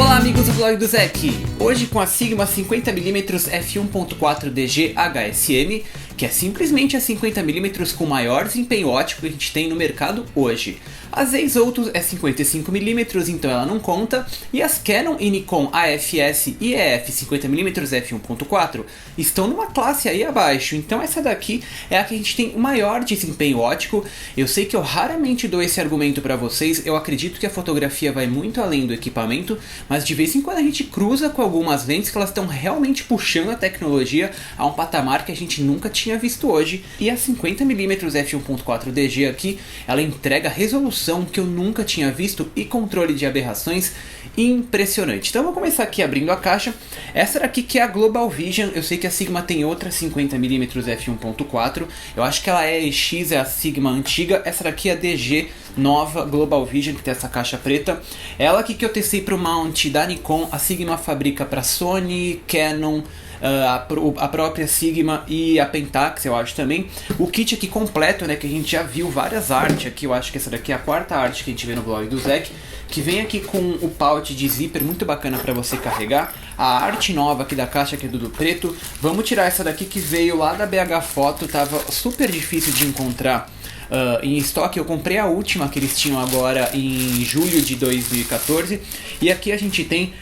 Olá amigos do blog do Zé aqui, hoje com a Sigma 50mm f1.4 DG HSM, que é simplesmente a 50mm com maior desempenho óptico que a gente tem no mercado hoje. A Zeiss Altus é 55mm, então ela não conta, e as Canon e Nikon AFS e EF 50mm f1.4 estão numa classe aí abaixo, então essa daqui é a que a gente tem o maior desempenho óptico. Eu sei que eu raramente dou esse argumento para vocês, eu acredito que a fotografia vai muito além do equipamento, mas de vez em quando a gente cruza com algumas lentes que elas estão realmente puxando a tecnologia a um patamar que a gente nunca tinha visto hoje. E a 50mm f1.4 DG aqui, ela entrega resolução que eu nunca tinha visto e controle de aberrações impressionante. Então eu vou começar aqui abrindo a caixa. Essa daqui que é a Global Vision. Eu sei que a Sigma tem outra 50mm f1.4, eu acho que ela é EX, é a Sigma antiga. Essa daqui é a DG nova Global Vision, que tem essa caixa preta. Ela aqui que eu testei para o mount da Nikon. A Sigma fabrica para Sony, Canon, a própria Sigma e a Pentax, eu acho também. O kit aqui completo, né, que a gente já viu várias artes aqui. Eu acho que essa daqui é a quarta arte que a gente vê no blog do Zek, que vem aqui com o pouch de zíper muito bacana para você carregar. A arte nova aqui da caixa, que é do preto. Vamos tirar essa daqui que veio lá da BH Foto, tava super difícil de encontrar em estoque. Eu comprei a última que eles tinham agora em julho de 2014. E aqui a gente tem,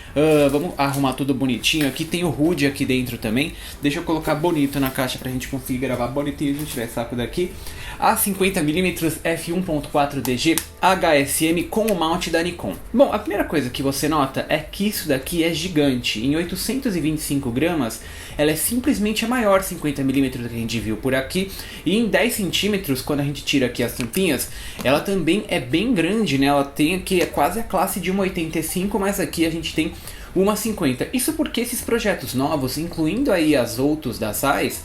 vamos arrumar tudo bonitinho. Aqui tem o HUD aqui dentro também. Deixa eu colocar bonito na caixa pra gente conseguir gravar bonitinho. Deixa eu tirar esse saco daqui. A 50mm f1.4 DG HSM com o mount da Nikon. Bom, a primeira coisa que você nota é que isso daqui é gigante. Em 825 gramas, ela é simplesmente a maior 50mm que a gente viu por aqui. E em 10 centímetros, quando a gente tira aqui as tampinhas, ela também é bem grande, né? Ela tem aqui, é quase a classe de uma 85, mas aqui a gente tem uma 50. Isso porque esses projetos novos, incluindo aí as Altus da Zeiss,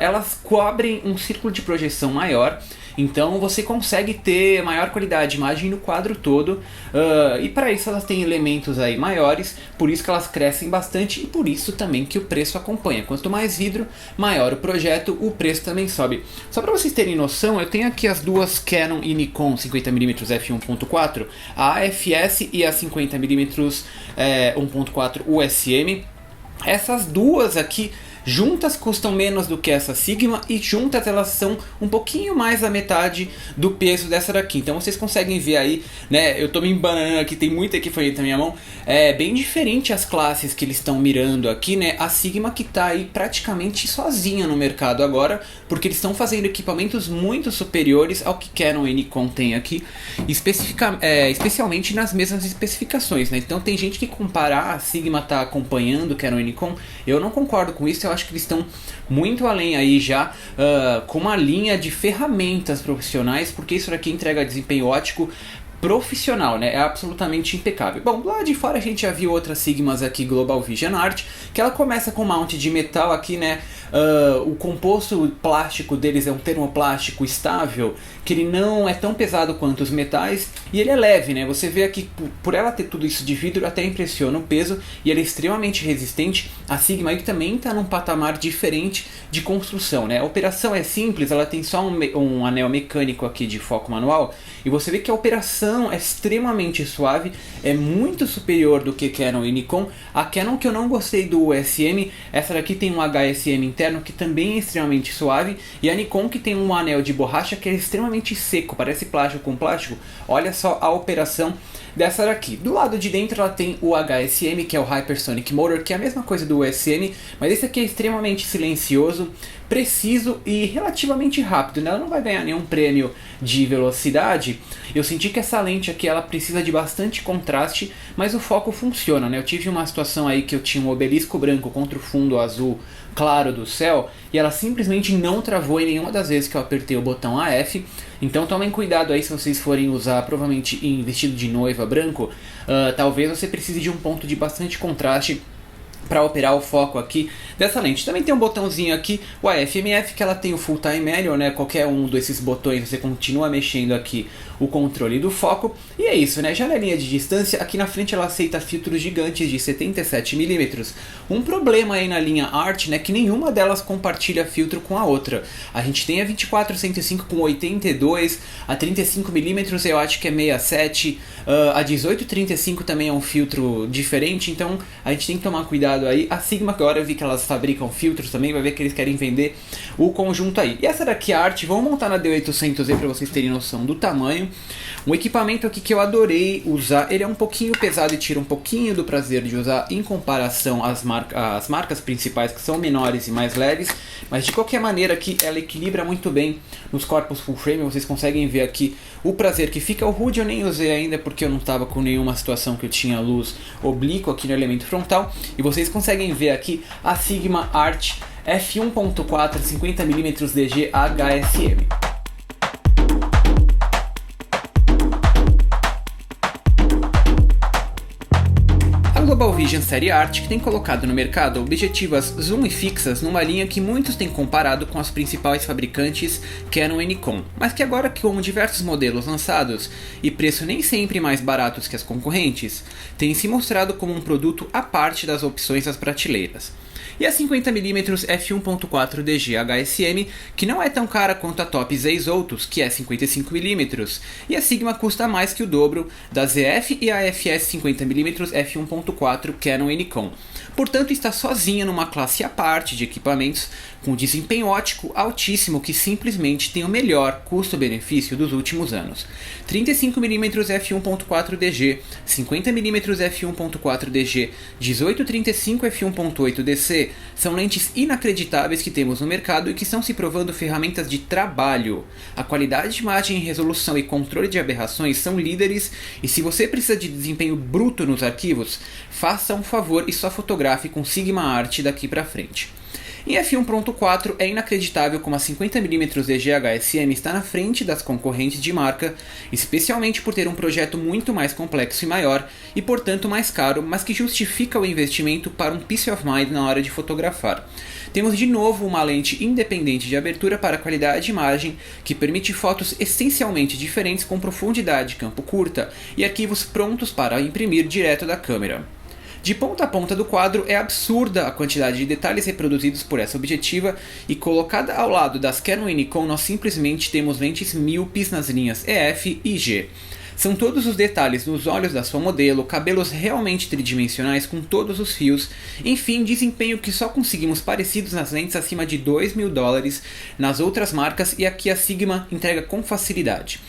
elas cobrem um círculo de projeção maior. Então você consegue ter maior qualidade de imagem no quadro todo, e para isso elas têm elementos aí maiores, por isso que elas crescem bastante e por isso também que o preço acompanha. Quanto mais vidro, maior o projeto, o preço também sobe. Só para vocês terem noção, eu tenho aqui as duas Canon e Nikon 50mm f1.4, a AFS e a 50mm 1.4 USM. Essas duas aqui juntas custam menos do que essa Sigma e juntas elas são um pouquinho mais da metade do peso dessa daqui. Então vocês conseguem ver aí, né? Eu tô me embananando aqui, tem muita aqui foi na minha mão. É bem diferente as classes que eles estão mirando aqui, né? A Sigma que tá aí praticamente sozinha no mercado agora, porque eles estão fazendo equipamentos muito superiores ao que Canon e Nikon tem aqui, especialmente nas mesmas especificações, né? Então tem gente que compara a Sigma tá acompanhando Canon e Nikon. Eu não concordo com isso. Eu acho que eles estão muito além aí já, com uma linha de ferramentas profissionais, porque isso daqui entrega desempenho óptico profissional, né? É absolutamente impecável. Bom, lá de fora a gente já viu outras Sigmas aqui, Global Vision Art, que ela começa com mount de metal aqui, né? O composto plástico deles é um termoplástico estável, que ele não é tão pesado quanto os metais, e ele é leve, né? Você vê aqui, por ela ter tudo isso de vidro, até impressiona o peso, e ele é extremamente resistente. A Sigma aí também está num patamar diferente de construção, né? A operação é simples, ela tem só um anel mecânico aqui de foco manual, e você vê que a operação é extremamente suave, é muito superior do que Canon e Nikon. A Canon que eu não gostei do USM, essa daqui tem um HSM interno que também é extremamente suave, e a Nikon que tem um anel de borracha que é extremamente seco, parece plástico com plástico. Olha só a operação dessa daqui. Do lado de dentro ela tem o HSM, que é o Hypersonic Motor, que é a mesma coisa do USM, mas esse aqui é extremamente silencioso, preciso e relativamente rápido, né? Ela não vai ganhar nenhum prêmio de velocidade. Eu senti que essa lente aqui ela precisa de bastante contraste, mas o foco funciona, né? Eu tive uma situação aí que eu tinha um obelisco branco contra o fundo azul claro do céu, e ela simplesmente não travou em nenhuma das vezes que eu apertei o botão AF. Então tomem cuidado aí se vocês forem usar, provavelmente em vestido de noiva branco, talvez você precise de um ponto de bastante contraste para operar o foco aqui dessa lente. Também tem um botãozinho aqui, o AF/MF, que ela tem o Full Time Manual, né? Qualquer um desses botões você continua mexendo aqui o controle do foco. E é isso, né? Já na linha de distância, aqui na frente ela aceita filtros gigantes de 77mm. Um problema aí na linha Art, né? Que nenhuma delas compartilha filtro com a outra. A gente tem a 24-105 com 82, a 35mm eu acho que é 67, a 18-35 também é um filtro diferente, então a gente tem que tomar cuidado aí. A Sigma agora eu vi que elas fabricam filtros também, vai ver que eles querem vender o conjunto aí. E essa daqui é a Art, vamos montar na D800E para vocês terem noção do tamanho. Um equipamento aqui que eu adorei usar, ele é um pouquinho pesado e tira um pouquinho do prazer de usar em comparação às marcas principais que são menores e mais leves, mas de qualquer maneira aqui ela equilibra muito bem nos corpos full frame. Vocês conseguem ver aqui o prazer que fica. O HUD eu nem usei ainda porque eu não estava com nenhuma situação que eu tinha luz oblíqua aqui no elemento frontal, e vocês conseguem ver aqui a Sigma Art f1.4 50mm DG HSM. A Global Vision Série Art que tem colocado no mercado objetivas zoom e fixas numa linha que muitos têm comparado com as principais fabricantes Canon e Nikon, mas que agora, com diversos modelos lançados e preço nem sempre mais baratos que as concorrentes, tem se mostrado como um produto à parte das opções das prateleiras. E a 50mm f1.4 DG HSM, que não é tão cara quanto a Top Zeiss Altus, que é 55mm, e a Sigma custa mais que o dobro da ZF e a FS 50mm f1.4 Canon e Nikon. Portanto, está sozinha numa classe à parte de equipamentos com desempenho óptico altíssimo que simplesmente tem o melhor custo-benefício dos últimos anos. 35mm f1.4 DG, 50mm f1.4 DG, 18-35 f1.8 DC são lentes inacreditáveis que temos no mercado e que estão se provando ferramentas de trabalho. A qualidade de imagem, resolução e controle de aberrações são líderes, e se você precisa de desempenho bruto nos arquivos, faça um favor e só fotografe com Sigma Art daqui pra frente. Em f1.4 é inacreditável como a 50mm DG HSM está na frente das concorrentes de marca, especialmente por ter um projeto muito mais complexo e maior, e portanto mais caro, mas que justifica o investimento para um peace of mind na hora de fotografar. Temos de novo uma lente independente de abertura para qualidade de imagem, que permite fotos essencialmente diferentes com profundidade de campo curta e arquivos prontos para imprimir direto da câmera. De ponta a ponta do quadro é absurda a quantidade de detalhes reproduzidos por essa objetiva, e colocada ao lado das Canon e Nikon nós simplesmente temos lentes míopes nas linhas EF e G. São todos os detalhes nos olhos da sua modelo, cabelos realmente tridimensionais com todos os fios, enfim, desempenho que só conseguimos parecidos nas lentes acima de $2.000 nas outras marcas, e aqui a Sigma entrega com facilidade.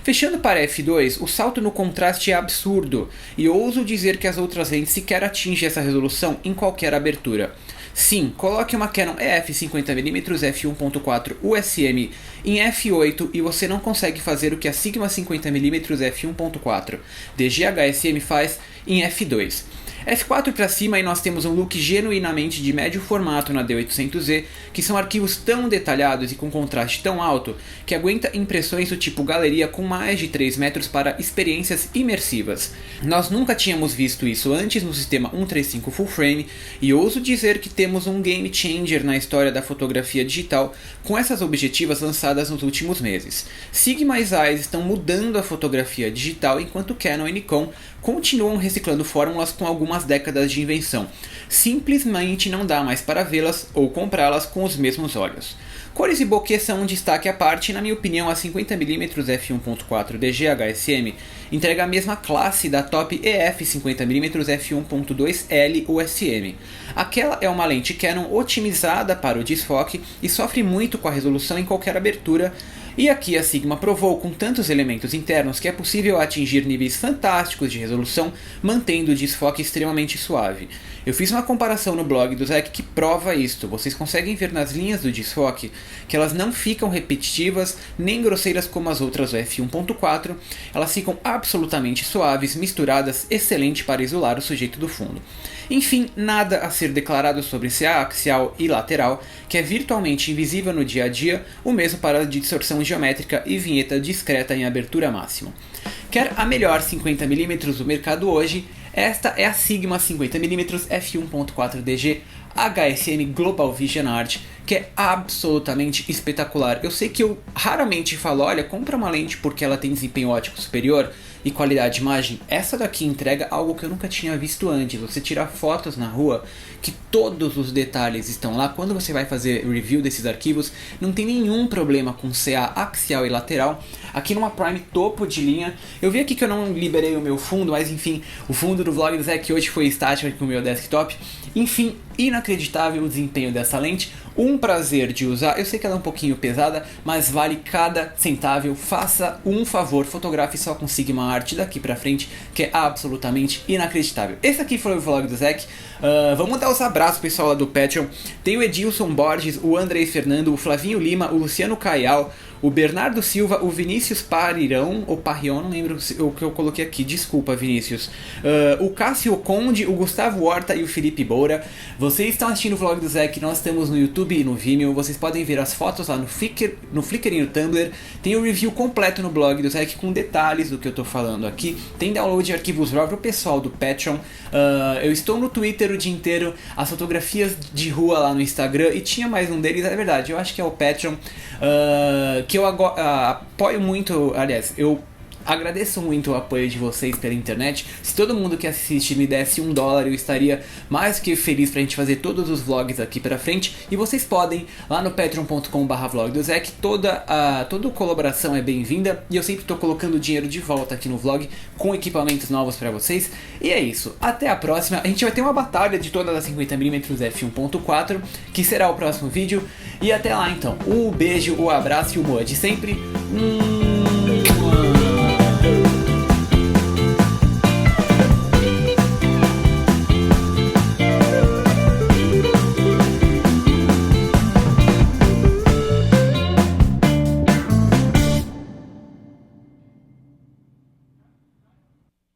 Fechando para F2, o salto no contraste é absurdo, e ouso dizer que as outras lentes sequer atingem essa resolução em qualquer abertura. Sim, coloque uma Canon EF 50mm f1.4 USM em f8 e você não consegue fazer o que a Sigma 50mm f1.4 DG HSM faz em f2. F4 para cima e nós temos um look genuinamente de médio formato na D800E, que são arquivos tão detalhados e com contraste tão alto que aguenta impressões do tipo galeria com mais de 3 metros para experiências imersivas. Nós nunca tínhamos visto isso antes no sistema 135 Full Frame, e ouso dizer que temos um game changer na história da fotografia digital com essas objetivas lançadas nos últimos meses. Sigma e Zeiss estão mudando a fotografia digital, enquanto Canon e Nikon continuam reciclando fórmulas com algumas décadas de invenção. Simplesmente não dá mais para vê-las ou comprá-las com os mesmos olhos. Cores e bokeh são um destaque à parte, e na minha opinião a 50mm f1.4 DG HSM entrega a mesma classe da Top EF 50mm f1.2L USM. Aquela é uma lente Canon otimizada para o desfoque e sofre muito com a resolução em qualquer abertura, e aqui a Sigma provou com tantos elementos internos que é possível atingir níveis fantásticos de resolução mantendo o desfoque extremamente suave. Eu fiz uma comparação no blog do Zek que prova isto. Vocês conseguem ver nas linhas do desfoque que elas não ficam repetitivas nem grosseiras como as outras do f1.4, elas ficam absolutamente suaves, misturadas, excelente para isolar o sujeito do fundo. Enfim, nada a ser declarado sobre CA axial e lateral, que é virtualmente invisível no dia a dia, o mesmo para a distorção geométrica e vinheta discreta em abertura máxima. Quer a melhor 50mm do mercado hoje? Esta é a Sigma 50mm f1.4DG HSM Global Vision Art, que é absolutamente espetacular. Eu sei que eu raramente falo, olha, compra uma lente porque ela tem desempenho óptico superior e qualidade de imagem. Essa daqui entrega algo que eu nunca tinha visto antes. Você tirar fotos na rua, que todos os detalhes estão lá. Quando você vai fazer review desses arquivos, não tem nenhum problema com CA axial e lateral. Aqui numa Prime topo de linha. Eu vi aqui que eu não liberei o meu fundo, mas enfim, o fundo do vlog do Zé que hoje foi estático aqui com o meu desktop. Enfim, inacreditável o desempenho dessa lente. Um prazer de usar. Eu sei que ela é um pouquinho pesada, mas vale cada centavo. Faça um favor, fotografe só com Sigma Art daqui pra frente, que é absolutamente inacreditável. Esse aqui foi o vlog do Zé. Vamos dar os abraços pessoal lá do Patreon. Tem o Edilson Borges, o Andrei Fernando, o Flavinho Lima, o Luciano Caial, o Bernardo Silva, o Vinícius Parirão, ou Parrion, não lembro o que eu coloquei aqui, desculpa Vinícius, o Cássio Conde, o Gustavo Horta e o Felipe Boura. Vocês estão assistindo o vlog do Zé, nós estamos no YouTube e no Vimeo, vocês podem ver as fotos lá no Flickr e no Tumblr. Tem o review completo no blog do Zé com detalhes do que eu tô falando aqui. Tem download de arquivos RAW pro pessoal do Patreon. Eu estou no Twitter o dia inteiro, as fotografias de rua lá no Instagram, e tinha mais um deles, é verdade, eu acho que é o Patreon, que eu apoio muito, aliás, eu agradeço muito o apoio de vocês pela internet. Se todo mundo que assiste me desse $1, eu estaria mais que feliz pra gente fazer todos os vlogs aqui pra frente. E vocês podem, lá no patreon.com/vlogdozec, toda colaboração é bem-vinda. E eu sempre tô colocando dinheiro de volta aqui no vlog, com equipamentos novos pra vocês. E é isso, até a próxima. A gente vai ter uma batalha de todas as 50mm f1.4, que será o próximo vídeo. E até lá então, um beijo, um abraço e o moa de sempre.